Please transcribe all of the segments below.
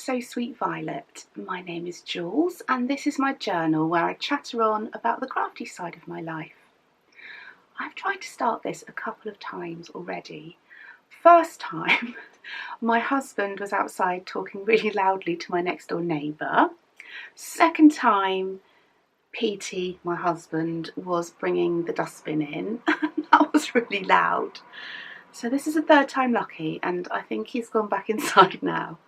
So Sweet Violet. My name is Jules and this is my journal where I chatter on about the crafty side of my life. I've tried to start this a couple of times already. First time, my husband was outside talking really loudly to my next door neighbour. Second time, Petey, my husband, was bringing the dustbin in and that was really loud. So this is the third time lucky and I think he's gone back inside now.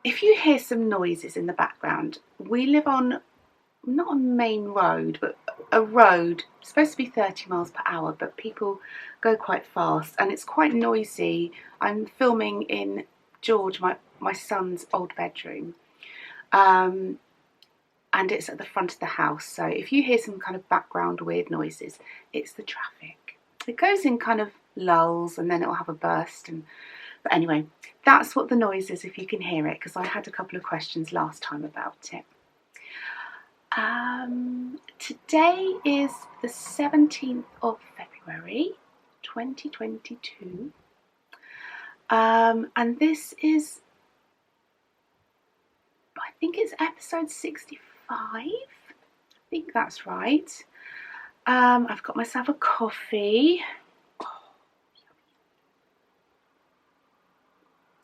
If you hear some noises in the background, we live on not a main road, but a road supposed to be 30 miles per hour, but people go quite fast and it's quite noisy. I'm filming in George, my son's old bedroom, and it's at the front of the house. So if you hear some kind of background weird noises, it's the traffic. It goes in kind of lulls and then it'll have a burst. But anyway, that's what the noise is if you can hear it, because I had a couple of questions last time about it. Today is the 17th of February 2022 and this is, I think it's episode 65, I think that's right. I've got myself a coffee.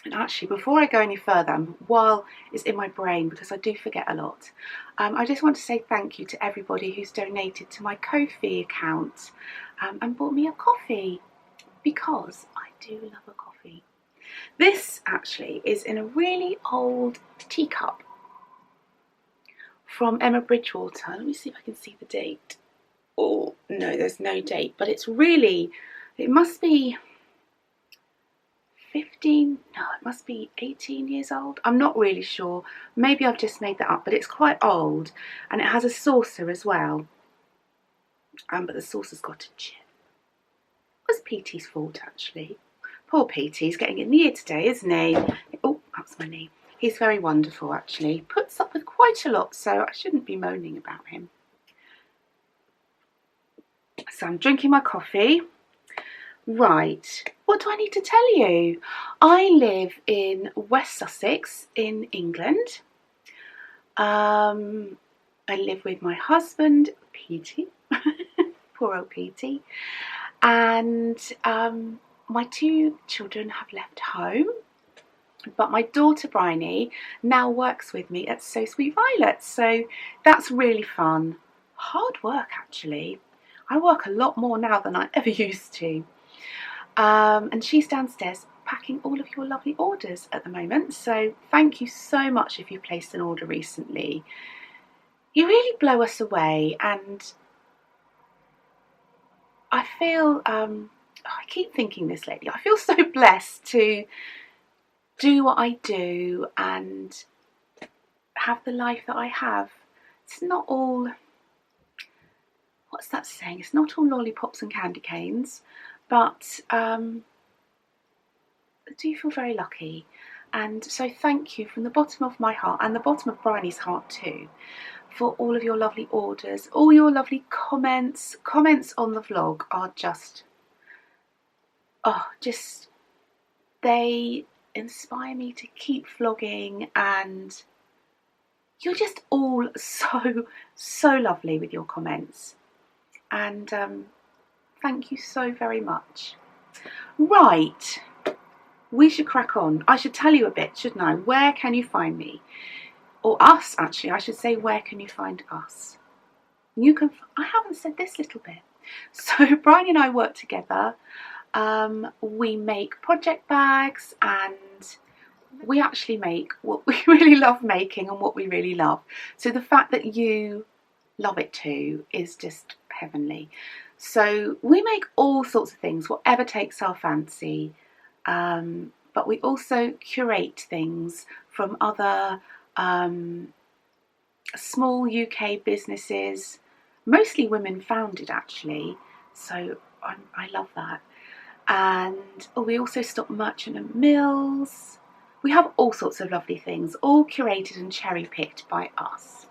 And actually, before I go any further, while it's in my brain, because I do forget a lot, I just want to say thank you to everybody who's donated to my Ko-fi account and bought me a coffee, because I do love a coffee. This actually is in a really old teacup from Emma Bridgewater. Let me see if I can see the date. Oh, no, there's no date, but it's really, it must be 15, no, it must be 18 years old. I'm not really sure. Maybe I've just made that up, but it's quite old and it has a saucer as well. But the saucer's got a chip. It was Petey's fault, actually. Poor Petey, he's getting in the ear today, isn't he? Oh, that's my knee. He's very wonderful, actually. Puts up with quite a lot, so I shouldn't be moaning about him. So I'm drinking my coffee. Right, what do I need to tell you? I live in West Sussex in England. I live with my husband, Petey, poor old Petey, and my two children have left home, but my daughter Bryony now works with me at So Sweet Violet, so that's really fun. Hard work, actually. I work a lot more now than I ever used to. And she's downstairs packing all of your lovely orders at the moment, so thank you so much if you placed an order recently. You really blow us away, and I feel, I keep thinking this lately, I feel so blessed to do what I do and have the life that I have. It's not all, what's that saying? It's not all lollipops and candy canes. But I do feel very lucky, and so thank you from the bottom of my heart and the bottom of Bryony's heart too, for all of your lovely orders, all your lovely comments. Comments on the vlog are just, they inspire me to keep vlogging, and you're just all so lovely with your comments, and thank you so very much. Right, we should crack on. I should tell you a bit, shouldn't I? Where can you find me? Or us, actually. I should say, where can you find us? You can. I haven't said this little bit. So Bryony and I work together. We make project bags, and we actually make what we really love making and what we really love. So the fact that you love it too is just heavenly. So we make all sorts of things, whatever takes our fancy, but we also curate things from other small UK businesses, mostly women founded actually, so I love that. And we also stock merchant and mills. We have all sorts of lovely things, all curated and cherry picked by us.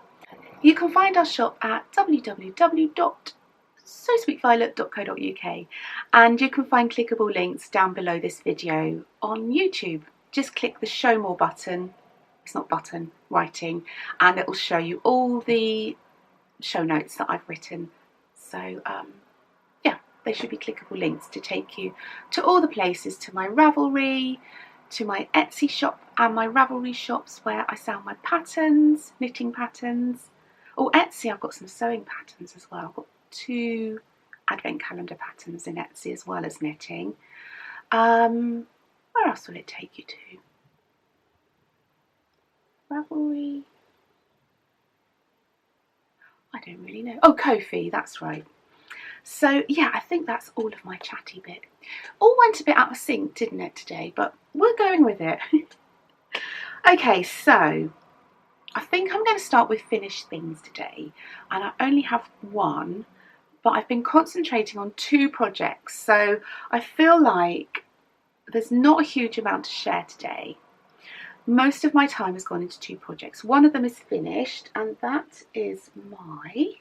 You can find our shop at www.sosweetviolet.co.uk, and you can find clickable links down below this video on YouTube. just click the show more button, it's not button, writing, and it will show you all the show notes that I've written. So yeah, they should be clickable links to take you to all the places, to my Ravelry, to my Etsy shop and my Ravelry shops where I sell my patterns, knitting patterns. Oh, Etsy, I've got some sewing patterns as well. I've got 2 advent calendar patterns in Etsy as well as knitting. Where else will it take you to? Ravelry. I don't really know. Oh, Ko-fi, that's right. So yeah, I think that's all of my chatty bit. All went a bit out of sync, didn't it, today? But we're going with it. Okay, so I think I'm going to start with finished things today. And I only have one, but I've been concentrating on 2 projects. So I feel like there's not a huge amount to share today. Most of my time has gone into 2 projects. One of them is finished, and that is my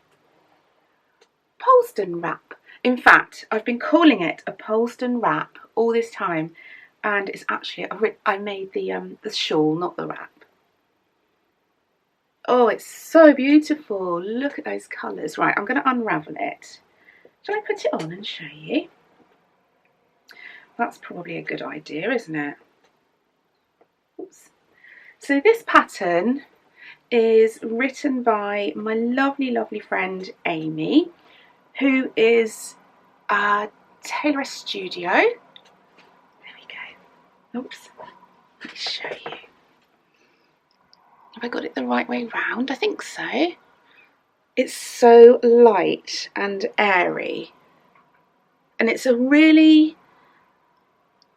Polesden wrap. In fact, I've been calling it a Polesden wrap all this time, and it's actually, I made the shawl, not the wrap. Oh, it's so beautiful. Look at those colours. Right, I'm going to unravel it. Shall I put it on and show you? That's probably a good idea, isn't it? Oops. So this pattern is written by my lovely, lovely friend Amy, who is a Tailoress Studio. There we go. Oops. Let me show you. Have I got it the right way round? I think so. It's so light and airy, and it's a really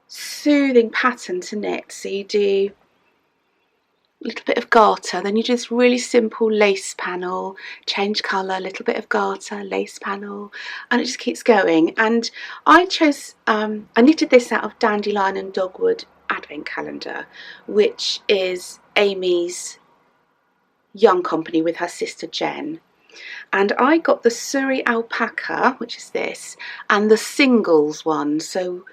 soothing pattern to knit. So you do a little bit of garter, then you do this really simple lace panel, change colour, a little bit of garter, lace panel, and it just keeps going. And I chose, I knitted this out of Dandelion and Dogwood Advent Calendar, which is Amy's young company with her sister Jen. And I got the Surrey Alpaca, which is this, and the singles one. So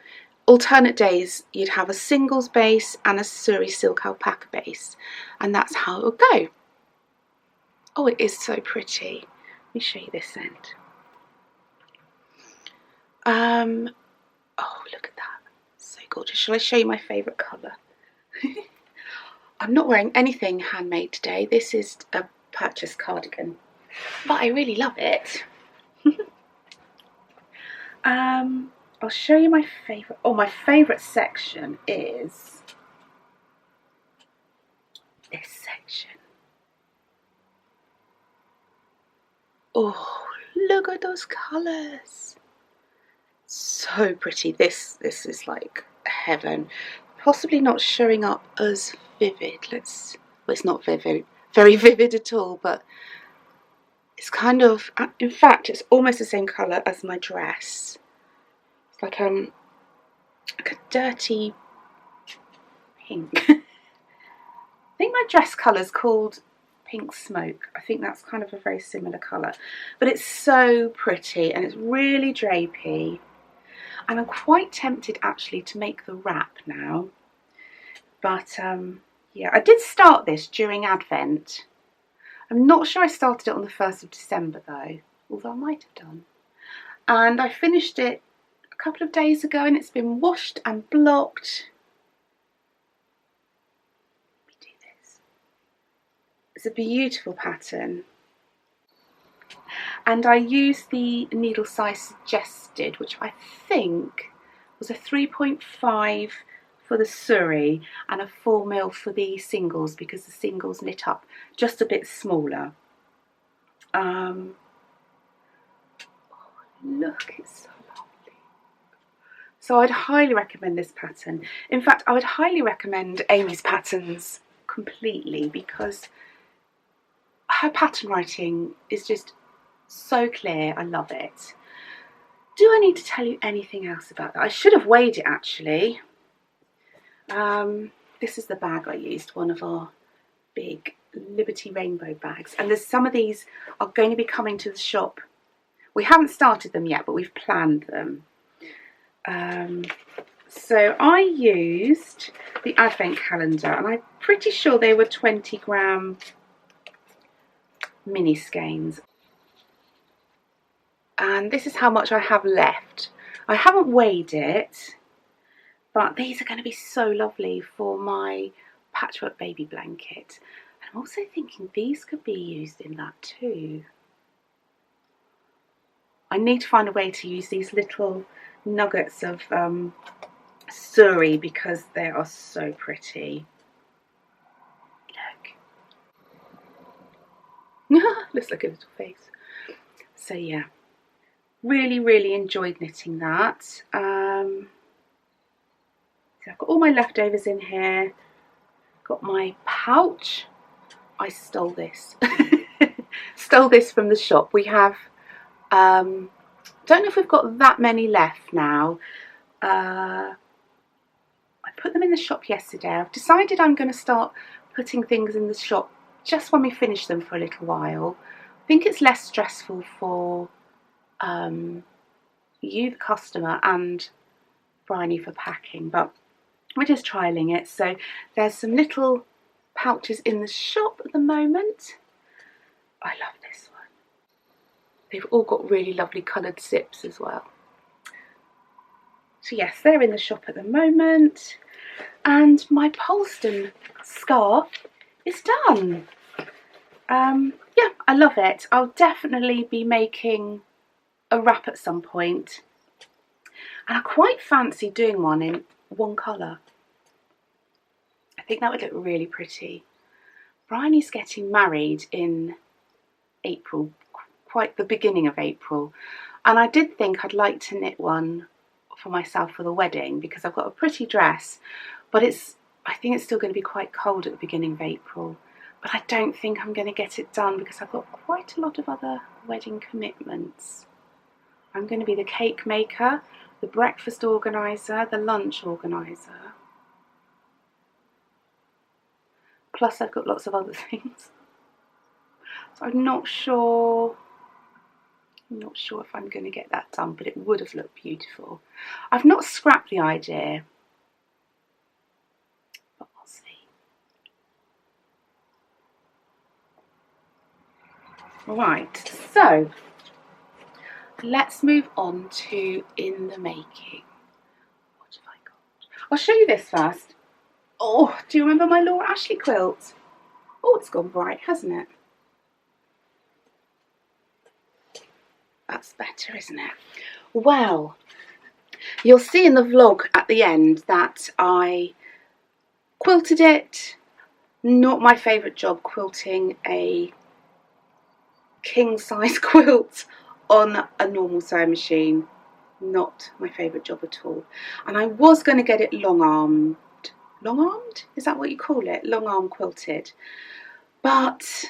alternate days you'd have a singles base and a Surrey Silk Alpaca base, and that's how it would go. Oh, it is so pretty. Let me show you this end. Oh, look at that. So gorgeous. Shall I show you my favourite colour? I'm not wearing anything handmade today. This is a purchase cardigan, but I really love it. I'll show you my favourite. Oh, my favourite section is this section. Oh, look at those colours. So pretty. This is like heaven. Possibly not showing up as vivid. Well, it's not very vivid at all, but it's kind of, in fact, it's almost the same colour as my dress. It's like a dirty pink. I think my dress colour's called Pink Smoke. I think that's kind of a very similar colour, but it's so pretty and it's really drapey. And I'm quite tempted actually to make the wrap now, but yeah, I did start this during Advent. I'm not sure I started it on the 1st of December though, although I might have done. And I finished it a couple of days ago and it's been washed and blocked. Let me do this. It's a beautiful pattern. And I used the needle size suggested, which I think was a 3.5 for the Surrey and a 4mm for the singles, because the singles knit up just a bit smaller. Oh, look, it's so lovely. So I'd highly recommend this pattern. In fact, I would highly recommend Amy's patterns completely, because her pattern writing is just so clear. I love it. Do I need to tell you anything else about that? I should have weighed it actually. This is the bag I used, one of our big Liberty Rainbow bags, and there's some of these are going to be coming to the shop. We haven't started them yet, but we've planned them. So I used the advent calendar, and I'm pretty sure they were 20-gram mini skeins. And this is how much I have left. I haven't weighed it, but these are going to be so lovely for my patchwork baby blanket. And I'm also thinking these could be used in that too. I need to find a way to use these little nuggets of suri because they are so pretty. Look. Looks like a little face. So yeah, really enjoyed knitting that. So I've got all my leftovers in here. Got my pouch. I stole this. Stole this from the shop. We have don't know if we've got that many left now. I put them in the shop yesterday. I've decided I'm going to start putting things in the shop just when we finish them for a little while. I think it's less stressful for you, the customer, and Bryony for packing, but we're just trialing it. So there's some little pouches in the shop at the moment. I love this one. They've all got really lovely coloured zips as well. So yes, they're in the shop at the moment. And my Polston scarf is done. Yeah, I love it. I'll definitely be making a wrap at some point. And I quite fancy doing one in one colour. I think that would look really pretty. Bryony's getting married in April, quite the beginning of April. And I did think I'd like to knit one for myself for the wedding because I've got a pretty dress, but I think it's still going to be quite cold at the beginning of April. But I don't think I'm going to get it done because I've got quite a lot of other wedding commitments. I'm going to be the cake maker, the breakfast organiser, the lunch organiser. Plus I've got lots of other things. So I'm not sure if I'm going to get that done, but it would have looked beautiful. I've not scrapped the idea, but we'll see. Right, so let's move on to in the making. What have I got? I'll show you this first. Oh, do you remember my Laura Ashley quilt? Oh, it's gone bright, hasn't it? That's better, isn't it? Well, you'll see in the vlog at the end that I quilted it. Not my favourite job quilting a king size quilt on a normal sewing machine. Not my favourite job at all. And I was going to get it long armed. Long armed? Is that what you call it? Long arm quilted. But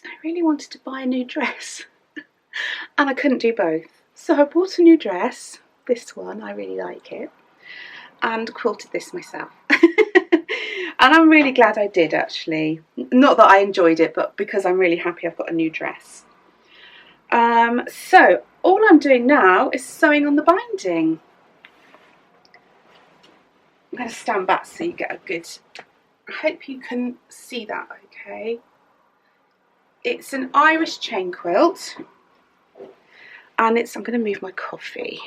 I really wanted to buy a new dress. And I couldn't do both. So I bought a new dress. This one, I really like it. And quilted this myself. And I'm really glad I did, actually. Not that I enjoyed it, but because I'm really happy I've got a new dress. So all I'm doing now is sewing on the binding. I'm going to stand back so you get a good... I hope you can see that okay. It's an Irish chain quilt. And I'm going to move my coffee.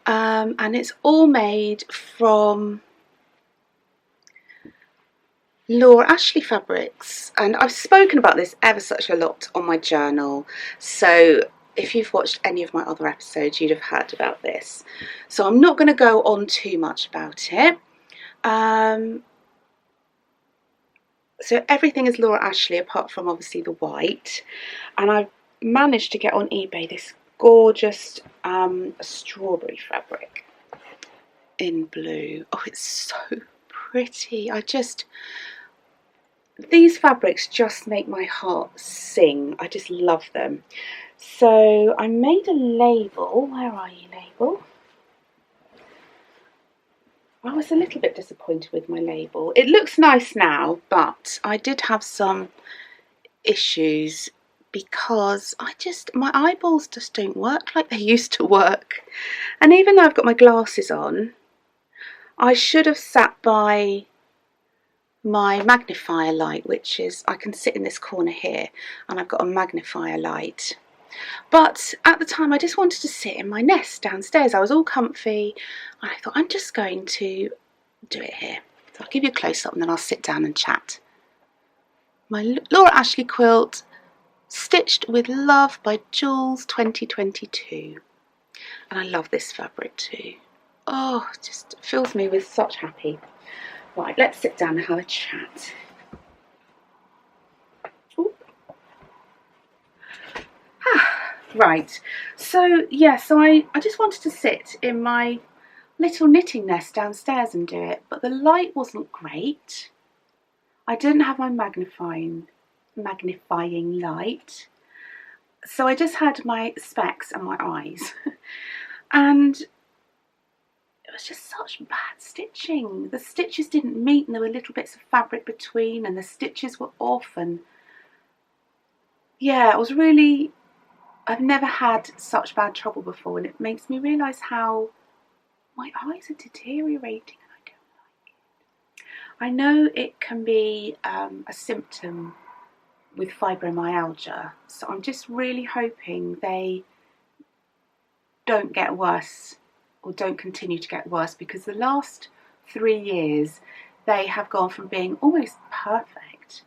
And it's all made from Laura Ashley fabrics, and I've spoken about this ever such a lot on my journal, so if you've watched any of my other episodes you'd have heard about this, so I'm not going to go on too much about it. So everything is Laura Ashley apart from obviously the white, and I've managed to get on eBay this gorgeous strawberry fabric in blue. Oh, it's so pretty. These fabrics just make my heart sing. I just love them. So I made a label. Where are you, label? I was a little bit disappointed with my label. It looks nice now, but I did have some issues because my eyeballs just don't work like they used to work. And even though I've got my glasses on, I should have sat by my magnifier light, which is, I can sit in this corner here and I've got a magnifier light. But at the time I just wanted to sit in my nest downstairs. I was all comfy and I thought I'm just going to do it here. So I'll give you a close up and then I'll sit down and chat. My Laura Ashley quilt, Stitched with Love by Jooles 2022. And I love this fabric too. Oh, it just fills me with such happy. Right, let's sit down and have a chat. Right, so I just wanted to sit in my little knitting nest downstairs and do it, but the light wasn't great. I didn't have my magnifying light, so I just had my specs and my eyes. And it was just such bad stitching. The stitches didn't meet and there were little bits of fabric between and the stitches were off, and yeah, I've never had such bad trouble before, and it makes me realise how my eyes are deteriorating and I don't like it. I know it can be a symptom with fibromyalgia, so I'm just really hoping they don't get worse or don't continue to get worse, because the last 3 years they have gone from being almost perfect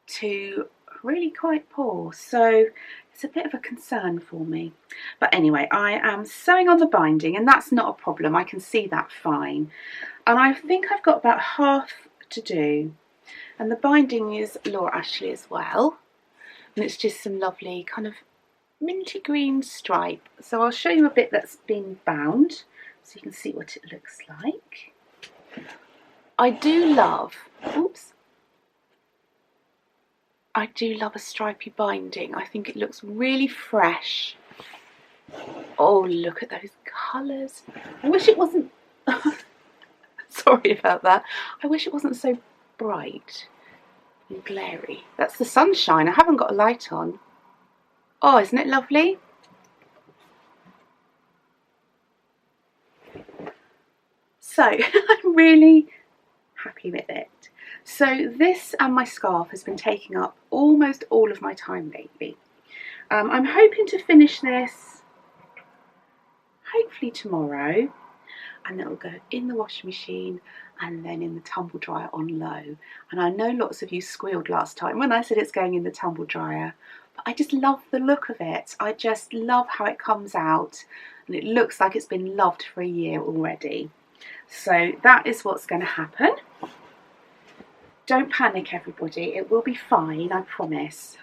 to really quite poor, so it's a bit of a concern for me. But anyway, I am sewing on the binding and that's not a problem. I can see that fine, and I think I've got about half to do, and the binding is Laura Ashley as well, and it's just some lovely kind of minty green stripe. So I'll show you a bit that's been bound so you can see what it looks like. I do love a stripy binding. I think it looks really fresh. Oh, look at those colours. I wish it wasn't sorry about that. I wish it wasn't so bright and glary. That's the sunshine. I haven't got a light on. Oh, isn't it lovely? So I'm really happy with it. So this and my scarf has been taking up almost all of my time lately. I'm hoping to finish this hopefully tomorrow, and it'll go in the washing machine and then in the tumble dryer on low. And I know lots of you squealed last time when I said it's going in the tumble dryer, but I just love the look of it. I just love how it comes out, and it looks like it's been loved for a year already. So that is what's going to happen. Don't panic, everybody, it will be fine, I promise.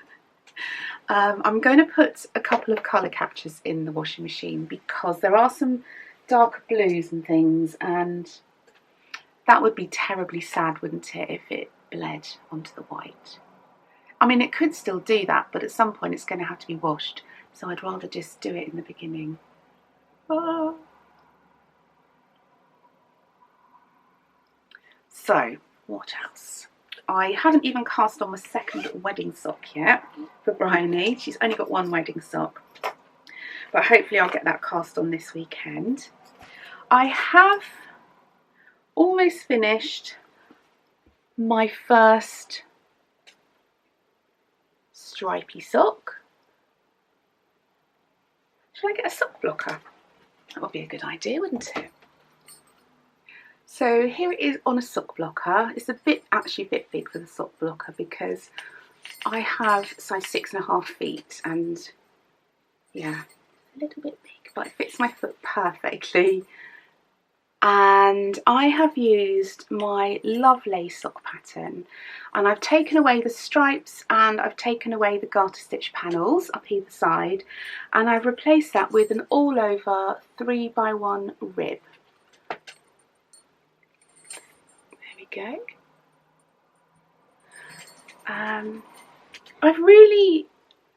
I'm going to put a couple of colour catchers in the washing machine because there are some dark blues and things, and that would be terribly sad, wouldn't it, if it bled onto the white. I mean, it could still do that, but at some point it's going to have to be washed, so I'd rather just do it in the beginning. Oh. So, what else? I haven't even cast on my second wedding sock yet for Bryony. She's only got one wedding sock, but hopefully I'll get that cast on this weekend. I have almost finished my first stripy sock. Shall I get a sock blocker? That would be a good idea, wouldn't it? So here it is on a sock blocker. It's actually a bit big for the sock blocker because I have size 6.5 feet, and yeah, a little bit big, but it fits my foot perfectly. And I have used my Love Lace sock pattern, and I've taken away the stripes and I've taken away the garter stitch panels up either side, and I've replaced that with an all over 3x1 rib. Go. I've really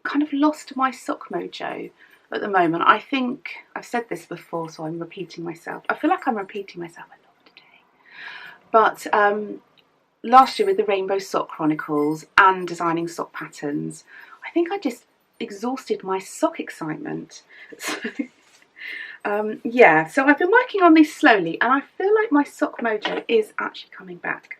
kind of lost my sock mojo at the moment. I think I've said this before, so I'm repeating myself. I feel like I'm repeating myself a lot today. But last year with the Rainbow Sock Chronicles and designing sock patterns, I think I just exhausted my sock excitement. So, yeah, so I've been working on these slowly and I feel like my sock mojo is actually coming back.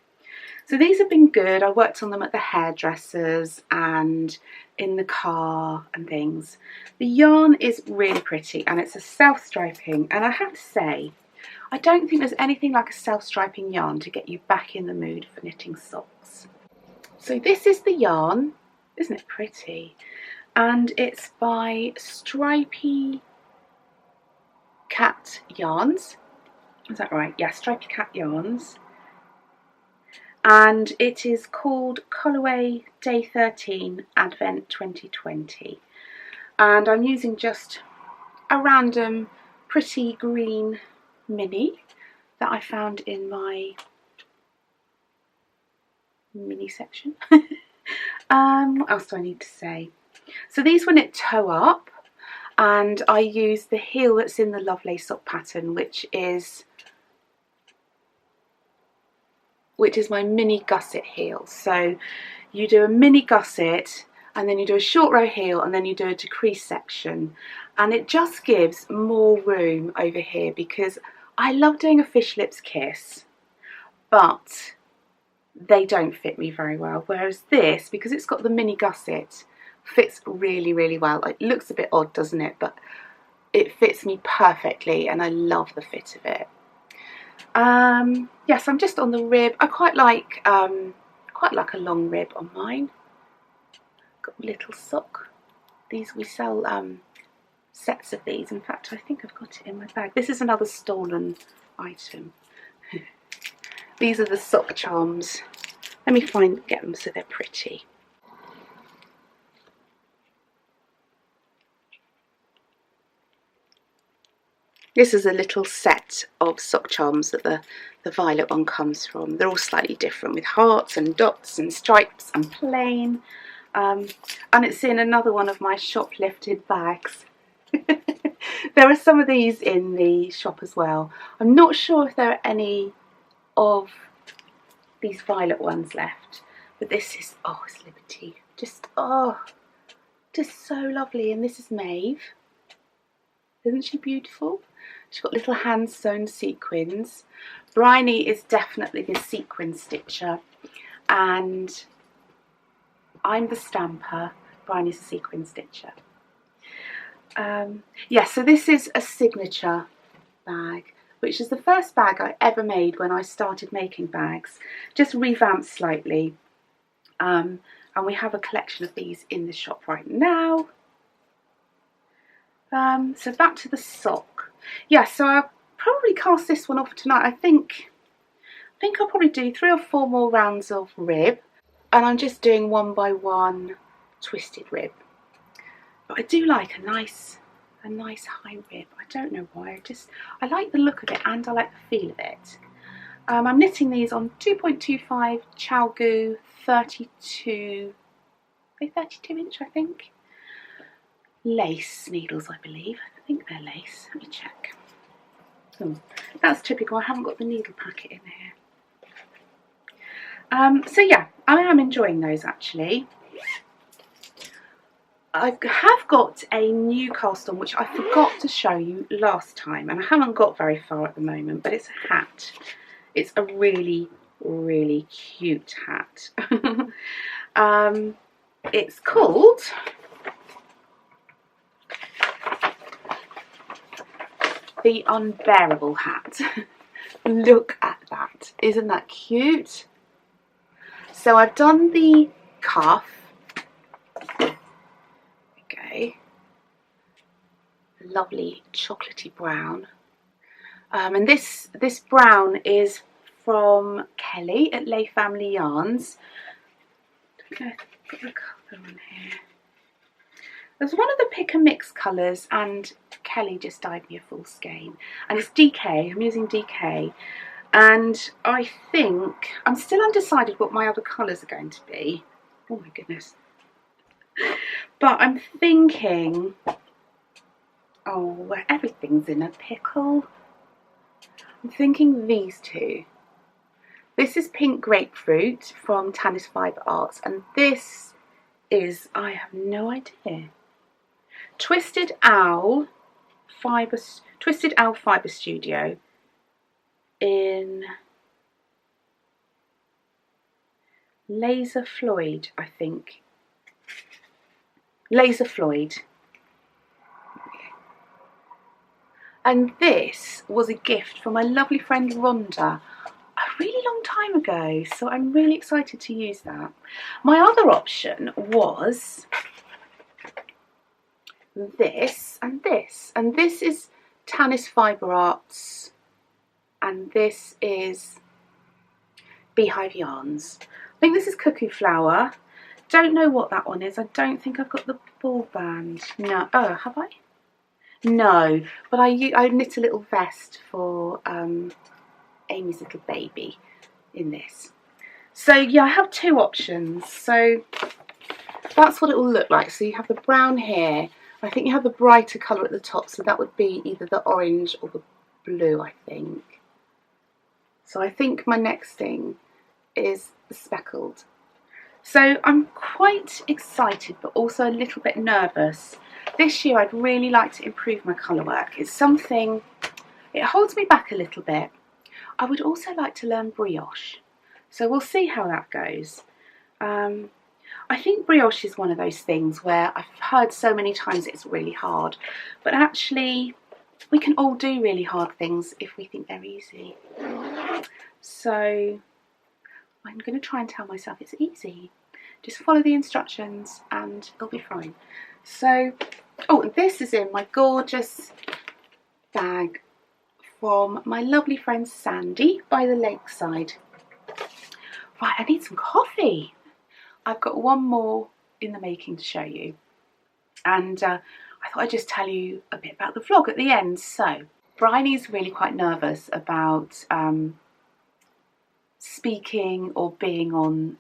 So these have been good. I worked on them at the hairdressers and in the car and things. The yarn is really pretty and it's a self-striping, and I have to say, I don't think there's anything like a self-striping yarn to get you back in the mood for knitting socks. So this is the yarn, isn't it pretty? And it's by Stripy Cat Yarns. Is that right? Yeah, Stripy Cat Yarns. And it is called Colourway Day 13 Advent 2020. And I'm using just a random pretty green mini that I found in my mini section. What else do I need to say? So these were knit toe up, and I used the heel that's in the Lovelace sock pattern, which is my mini gusset heel. So you do a mini gusset and then you do a short row heel and then you do a decrease section, and it just gives more room over here because I love doing a fish lips kiss, but they don't fit me very well, whereas this, because it's got the mini gusset, fits really, really well. It looks a bit odd, doesn't it, but it fits me perfectly and I love the fit of it. Yes, I'm just on the rib. I quite like a long rib on mine. Got a little sock. These, we sell sets of these. In fact, I think I've got it in my bag. This is another stolen item. These are the sock charms. Let me get them so they're pretty. This is a little set of sock charms that the violet one comes from. They're all slightly different with hearts and dots and stripes and plain. And it's in another one of my shoplifted bags. There are some of these in the shop as well. I'm not sure if there are any of these violet ones left, but this is, oh, it's Liberty. Just so lovely. And this is Maeve. Isn't she beautiful? She's got little hand sewn sequins. Bryony is definitely the sequin stitcher, and I'm the stamper. Bryony's the sequin stitcher. Yeah, so this is a signature bag, which is the first bag I ever made when I started making bags, just revamped slightly. And we have a collection of these in the shop right now. So back to the sock. Yeah, so I'll probably cast this one off tonight. I think I'll probably do 3 or 4 more rounds of rib, and I'm just doing 1 by 1 twisted rib. But I do like a nice high rib. I don't know why. I like the look of it and I like the feel of it. I'm knitting these on 2.25 ChowGoo 32 inch, I think. Lace needles, I believe. I think they're lace. Let me check. Oh, that's typical. I haven't got the needle packet in here. So yeah, I am enjoying those actually. I have got a new cast on which I forgot to show you last time, and I haven't got very far at the moment, but it's a hat. It's a really, really cute hat. It's called the Unbearable Hat. Look at that. Isn't that cute? So I've done the cuff. Okay. Lovely chocolatey brown. And this brown is from Kelly at Lay Family Yarns. I'm going to put the colour on here. There's one of the pick and mix colours, and Kelly just dyed me a full skein. And it's DK, I'm using DK. And I think, I'm still undecided what my other colours are going to be. Oh my goodness. But I'm thinking, oh, everything's in a pickle. I'm thinking these two. This is Pink Grapefruit from Tannis Fibre Arts, and this is, I have no idea. Twisted Owl Fibre Studio in Laser Floyd, I think. Laser Floyd. And this was a gift from my lovely friend Rhonda a really long time ago, so I'm really excited to use that. My other option was this and this, and this is Tannis Fibre Arts, and this is Beehive Yarns. I think this is Cuckoo Flower. Don't know what that one is. I don't think I've got the ball band. No. Oh, have I? No, but I knit a little vest for Amy's little baby in this. So yeah, I have two options. So that's what it will look like. So you have the brown here. I think you have the brighter colour at the top, so that would be either the orange or the blue, I think. So I think my next thing is the speckled. So I'm quite excited, but also a little bit nervous. This year I'd really like to improve my colour work. It's something, it holds me back a little bit. I would also like to learn brioche. So we'll see how that goes. I think brioche is one of those things where I've heard so many times it's really hard, but actually we can all do really hard things if we think they're easy. So I'm going to try and tell myself it's easy. Just follow the instructions and it'll be fine. So, oh, this is in my gorgeous bag from my lovely friend Sandy by the lakeside. Right, I need some coffee. I've got one more in the making to show you. And I thought I'd just tell you a bit about the vlog at the end. So, Bryony's really quite nervous about speaking or being on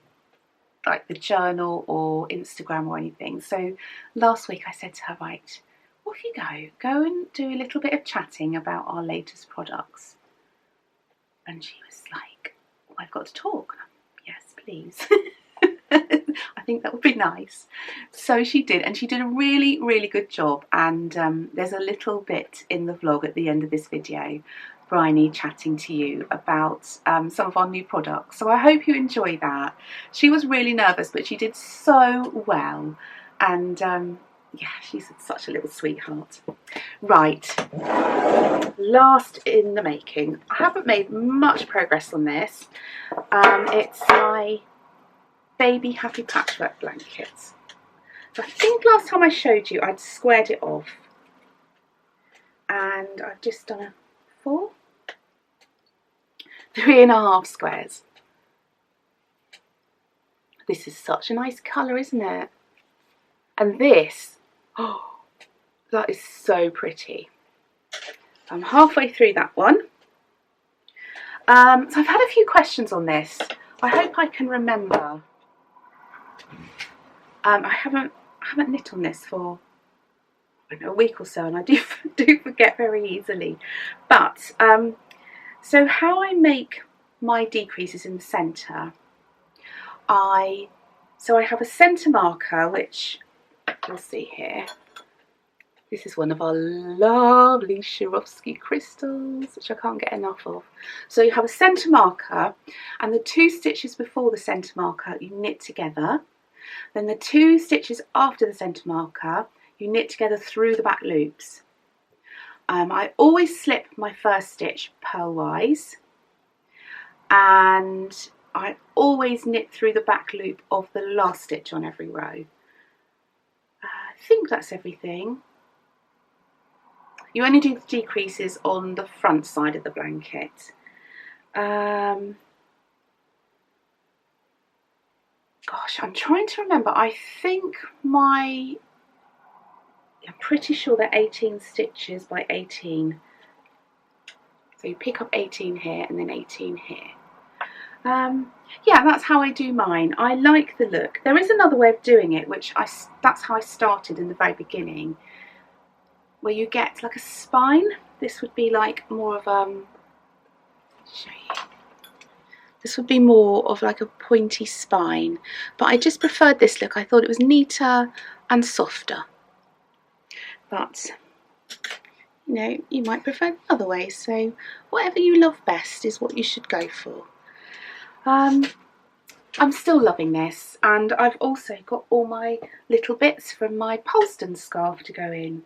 like the journal or Instagram or anything. So last week I said to her, right, off you go and do a little bit of chatting about our latest products. And she was like, oh, I've got to talk. Yes, please. I think that would be nice. So she did, and she did a really, really good job. And there's a little bit in the vlog at the end of this video, Bryony chatting to you about some of our new products. So I hope you enjoy that. She was really nervous, but she did so well. And yeah, she's such a little sweetheart. Right, last in the making. I haven't made much progress on this. It's my baby happy patchwork blankets. So I think last time I showed you I'd squared it off, and I've just done a 3.5 squares. This is such a nice colour, isn't it? And this, oh, that is so pretty. I'm halfway through that one. So I've had a few questions on this. I hope I can remember. I haven't knit on this for, I don't know, a week or so, and I do forget very easily. But so how I make my decreases in the centre, I have a centre marker, which you'll see here. This is one of our lovely Swarovski crystals, which I can't get enough of. So you have a centre marker, and the 2 stitches before the centre marker you knit together. Then the 2 stitches after the centre marker you knit together through the back loops. I always slip my first stitch purlwise, and I always knit through the back loop of the last stitch on every row. I think that's everything. You only do the decreases on the front side of the blanket. Gosh, I'm trying to remember. I'm pretty sure they're 18 stitches by 18. So you pick up 18 here and then 18 here. Yeah, that's how I do mine. I like the look. There is another way of doing it, that's how I started in the very beginning, where you get like a spine. This would be like more of show you. This would be more of like a pointy spine, but I just preferred this look. I thought it was neater and softer. but you know, you might prefer the other way, so whatever you love best is what you should go for. I'm still loving this, and I've also got all my little bits from my Polston scarf to go in.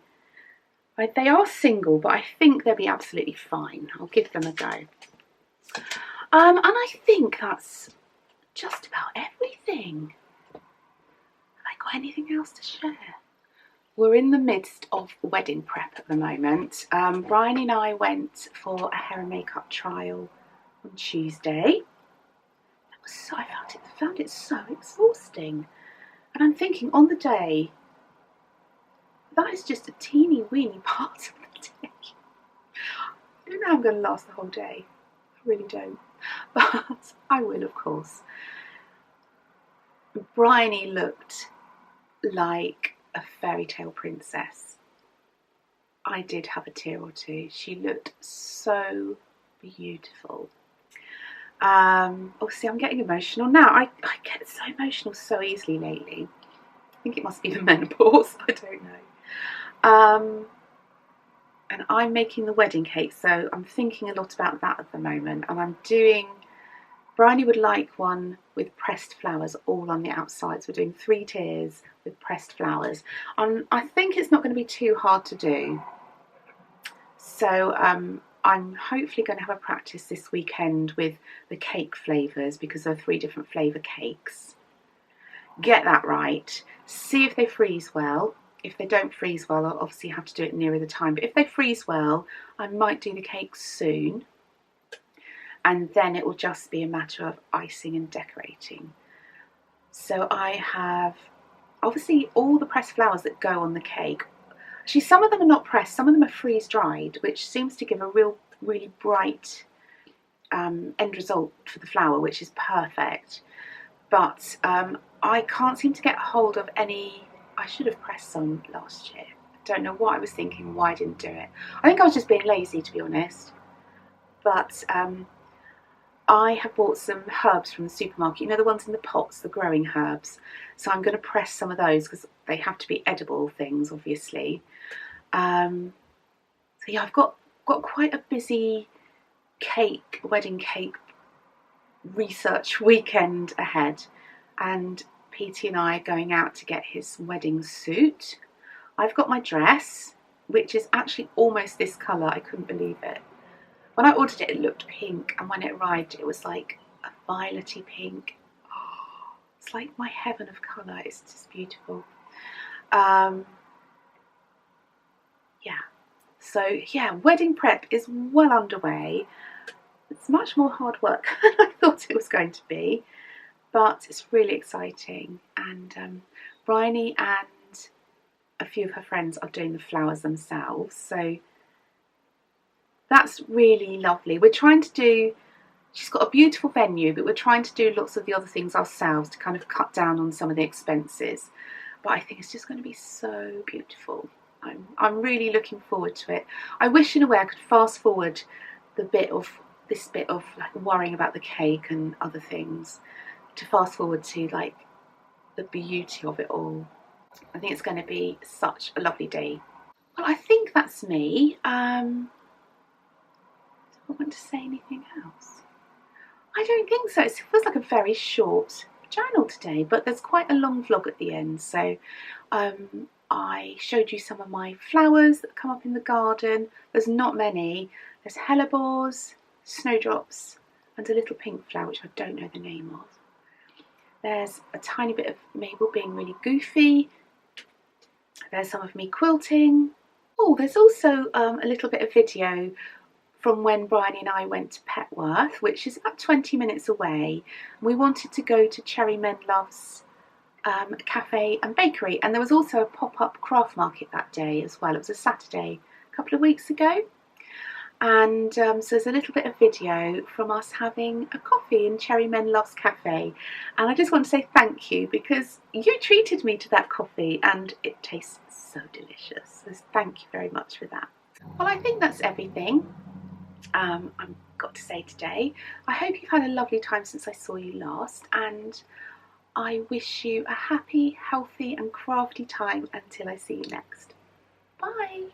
They are single, but I think they'll be absolutely fine. I'll give them a go. And I think that's just about everything. Have I got anything else to share? We're in the midst of wedding prep at the moment. Brian and I went for a hair and makeup trial on Tuesday. I found it so exhausting. And I'm thinking, on the day, that is just a teeny weeny part of the day. I don't know how I'm going to last the whole day. I really don't. But I will, of course. Bryony looked like a fairy tale princess. I did have a tear or two. She looked so beautiful. See, I'm getting emotional now. I get so emotional so easily lately. I think it must be the menopause. I don't know. And I'm making the wedding cake, so I'm thinking a lot about that at the moment. And I'm doing, Bryony would like one with pressed flowers all on the outsides. We're doing 3 tiers with pressed flowers. I think it's not going to be too hard to do. So I'm hopefully going to have a practice this weekend with the cake flavours, because there are 3 different flavour cakes. Get that right. See if they freeze well. If they don't freeze well, I'll obviously have to do it nearer the time. But if they freeze well, I might do the cake soon. And then it will just be a matter of icing and decorating. So I have obviously all the pressed flowers that go on the cake. Actually, some of them are not pressed, some of them are freeze dried, which seems to give a really bright end result for the flower, which is perfect. But I can't seem to get hold of any. I should have pressed some last year. I don't know what I was thinking, why I didn't do it. I think I was just being lazy, to be honest. But I have bought some herbs from the supermarket, you know, the ones in the pots, the growing herbs. So I'm going to press some of those because they have to be edible things, obviously. So yeah, I've got quite a busy wedding cake research weekend ahead. And Petey and I are going out to get his wedding suit. I've got my dress, which is actually almost this colour. I couldn't believe it. When I ordered it, it looked pink, and when it arrived, it was like a violety pink. Oh, it's like my heaven of colour. It's just beautiful. Yeah. So yeah, wedding prep is well underway. It's much more hard work than I thought it was going to be, but it's really exciting. And Bryony and a few of her friends are doing the flowers themselves, so that's really lovely. We're trying to do, she's got a beautiful venue, but we're trying to do lots of the other things ourselves to kind of cut down on some of the expenses. But I think it's just going to be so beautiful. I'm really looking forward to it. I wish in a way I could fast forward this bit of like worrying about the cake and other things, to fast forward to like the beauty of it all. I think it's going to be such a lovely day. Well, I think that's me. Do I want to say anything else? I don't think so. It feels like a very short journal today, but there's quite a long vlog at the end. So I showed you some of my flowers that come up in the garden. There's not many. There's hellebores, snowdrops, and a little pink flower, which I don't know the name of. There's a tiny bit of Mabel being really goofy. There's some of me quilting. Oh, there's also a little bit of video from when Brian and I went to Patchwork, which is about 20 minutes away. We wanted to go to Cherry Menlove's cafe and bakery, and there was also a pop-up craft market that day as well. It was a Saturday a couple of weeks ago. And so there's a little bit of video from us having a coffee in Cherry Menlove's cafe. And I just want to say thank you, because you treated me to that coffee and it tastes so delicious. So thank you very much for that. Well, I think that's everything I've got to say today. I hope you've had a lovely time since I saw you last, and I wish you a happy, healthy and crafty time until I see you next. Bye.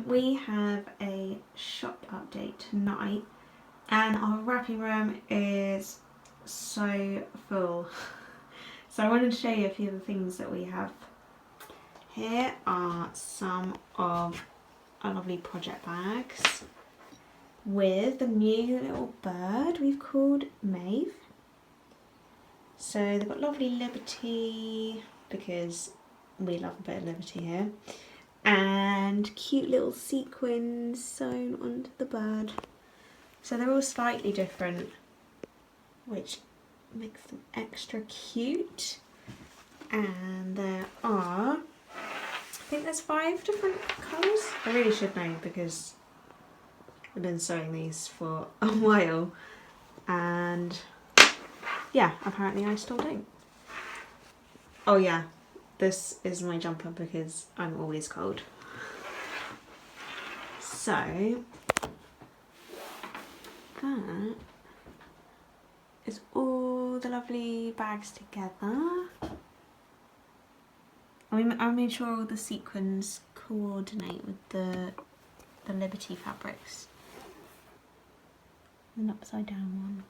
We have a shop update tonight and our wrapping room is so full. So I wanted to show you a few of the things that we have. Here are some of our lovely project bags with the new little bird we've called Maeve. So they've got lovely Liberty, because we love a bit of Liberty here, and cute little sequins sewn onto the bird. So they're all slightly different, which makes them extra cute. And there are, I think there's 5 different colours. I really should know because I've been sewing these for a while, and yeah, apparently I still don't. Oh yeah, this is my jumper because I'm always cold. So that is all the lovely bags together. I made sure all the sequins coordinate with the Liberty fabrics. An upside down one.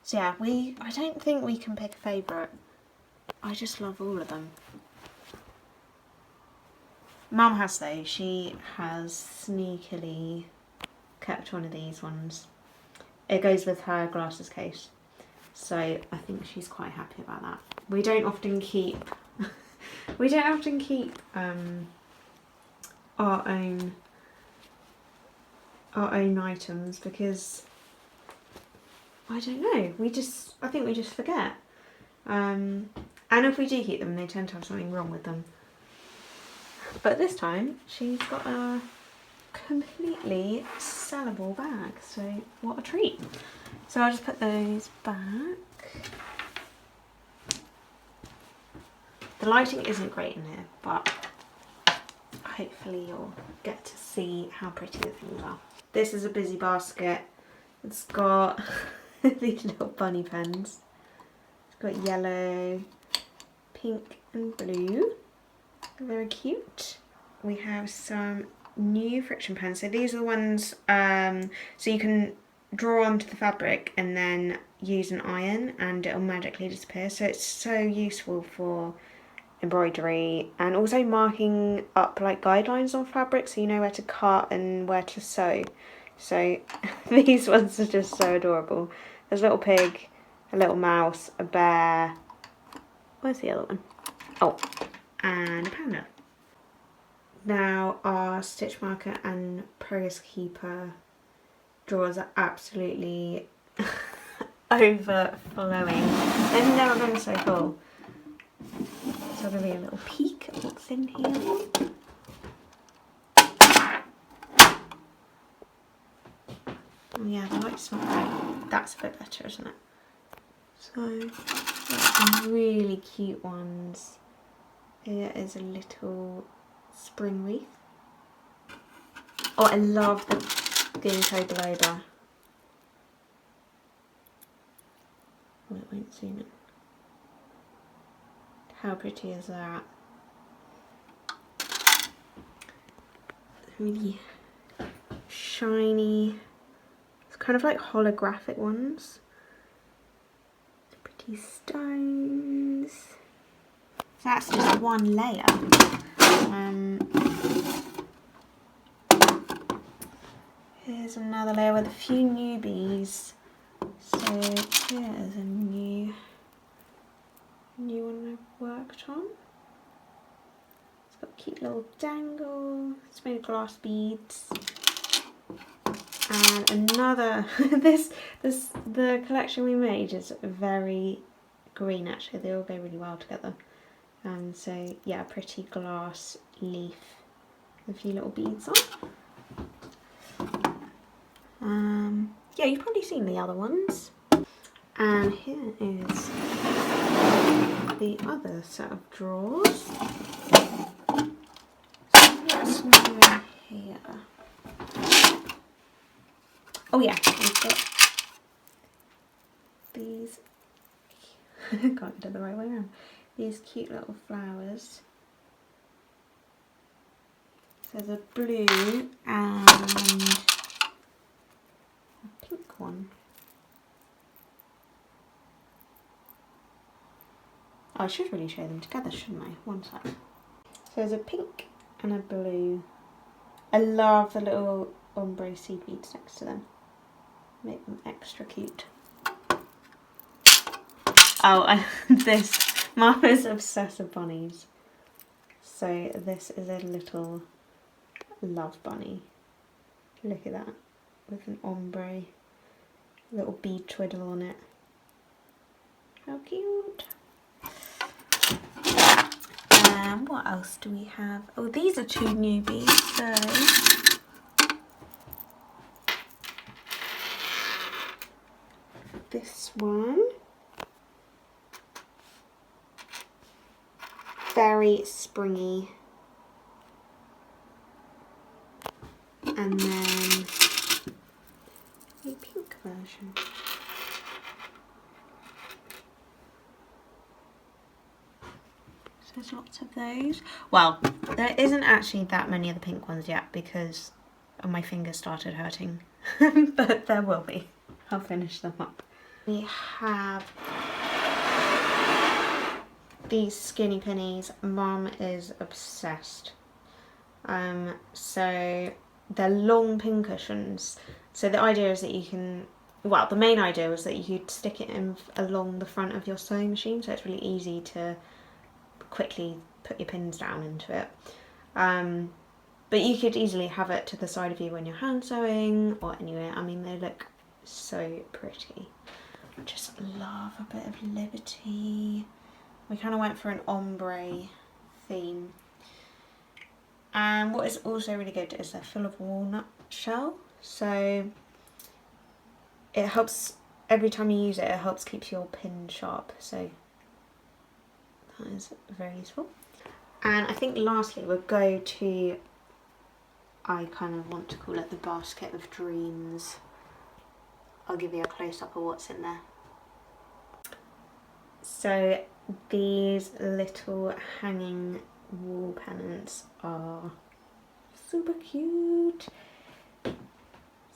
So yeah, I don't think we can pick a favourite. I just love all of them. Mum has though, she has sneakily kept one of these ones. It goes with her glasses case. So I think she's quite happy about that. We don't often keep our own items because I don't know, I think we just forget. And if we do keep them, they tend to have something wrong with them. But this time she's got a completely sellable bag, so what a treat. So I'll just put those back. The lighting isn't great in here, but hopefully you'll get to see how pretty the things are. This is a busy basket. It's got these little bunny pens. It's got yellow, pink and blue. Very cute. We have some new friction pens. So these are the ones, so you can draw onto the fabric and then use an iron and it'll magically disappear. So it's so useful for embroidery and also marking up like guidelines on fabric so you know where to cut and where to sew. So these ones are just so adorable. There's a little pig, a little mouse, a bear. Where's the other one? Oh, and a panda. Now our stitch marker and progress keeper drawers are absolutely overflowing. They've never been so full. So I'll give you a little peek at what's in here. Oh yeah, the light's not great. That's a bit better, isn't it? So, some really cute ones. Here is a little spring wreath. Oh, I love the ginkgo biloba. Oh, it won't zoom in. How pretty is that? Really shiny. It's kind of like holographic ones. Pretty stones. So that's just one layer. Here's another layer with a few newbies. So here is a new one I've worked on. It's got a cute little dangle. It's made of glass beads. And another, the collection we made is very green actually. They all go really well together. So yeah, a pretty glass leaf with a few little beads on. Yeah, you've probably seen the other ones. And here is the other set of drawers. So what's new in here? Oh yeah, we've got these, can't get it the right way around, these cute little flowers. So there's a blue and a pink one. Oh, I should really show them together, shouldn't I? One sec. So there's a pink and a blue. I love the little ombre seed beads next to them. Make them extra cute. Oh, and this, Mama's obsessed with bunnies. So this is a little love bunny. Look at that, with an ombre, little bead twiddle on it. How cute. What else do we have? Oh, these are 2 newbies, so this one, very springy, and then a pink version. So there's lots of those. Well, there isn't actually that many of the pink ones yet because my fingers started hurting, but there will be. I'll finish them up. We have these skinny pennies. Mum is obsessed. So they're long pin cushions. So the idea is that you can, well, the main idea was that you could stick it in along the front of your sewing machine, so it's really easy to quickly put your pins down into it. But you could easily have it to the side of you when you're hand sewing or anywhere. I mean, they look so pretty. I just love a bit of liberty. We kind of went for an ombre theme. And what is also really good is they're full of walnut shell. So it helps, every time you use it, it helps keep your pin sharp. So that is very useful. And I think lastly we'll go to, I kind of want to call it the basket of dreams. I'll give you a close-up of what's in there. So these little hanging wall pennants are super cute.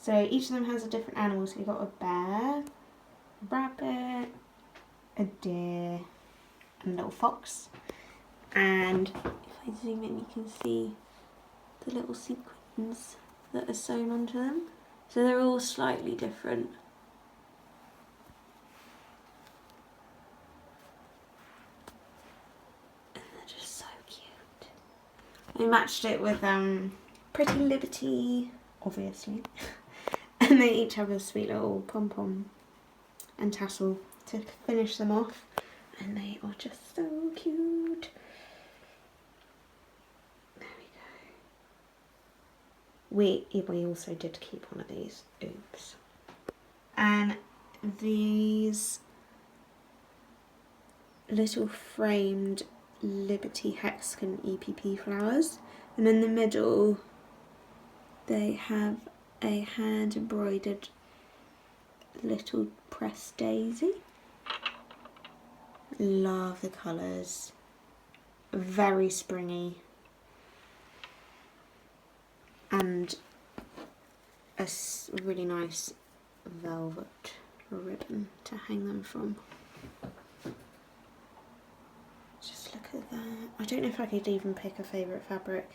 So each of them has a different animal. So you've got a bear, a rabbit, a deer, and a little fox. And if I zoom in, you can see the little sequins that are sewn onto them. So they're all slightly different. And they're just so cute. I matched it with Pretty Liberty, obviously. And they each have a sweet little pom-pom and tassel to finish them off. And they are just so cute. There we go. We also did keep one of these. Oops. And these little framed Liberty Hexagon EPP flowers. And in the middle they have a hand embroidered little pressed daisy. Love the colours. Very springy. And a really nice velvet ribbon to hang them from. Just look at that. I don't know if I could even pick a favourite fabric.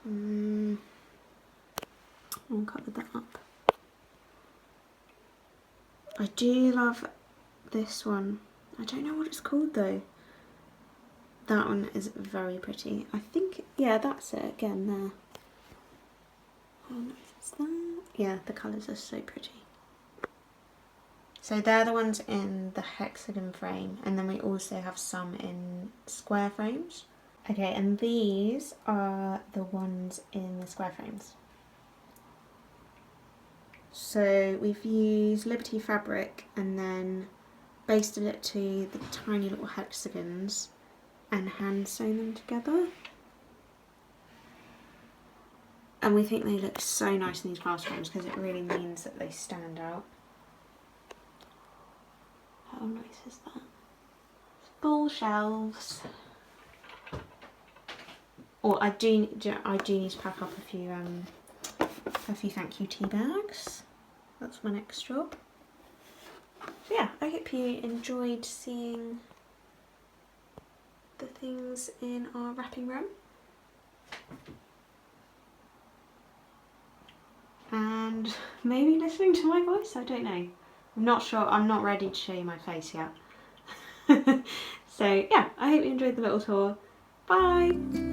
I'll cover that up. I do love this one. I don't know what it's called though. That one is very pretty. I think, yeah, that's it again there. How nice is that? Yeah, the colours are so pretty. So they're the ones in the hexagon frame, and then we also have some in square frames. Okay, and these are the ones in the square frames. So we've used Liberty fabric and then basted it to the tiny little hexagons and hand sewn them together. And we think they look so nice in these glass frames because it really means that they stand out. How nice is that? Full shelves. Oh, I do need to pack up a few thank you tea bags. That's my next job. So yeah, I hope you enjoyed seeing the things in our wrapping room. And maybe listening to my voice, I don't know. I'm not sure, I'm not ready to show you my face yet. So yeah, I hope you enjoyed the little tour. Bye!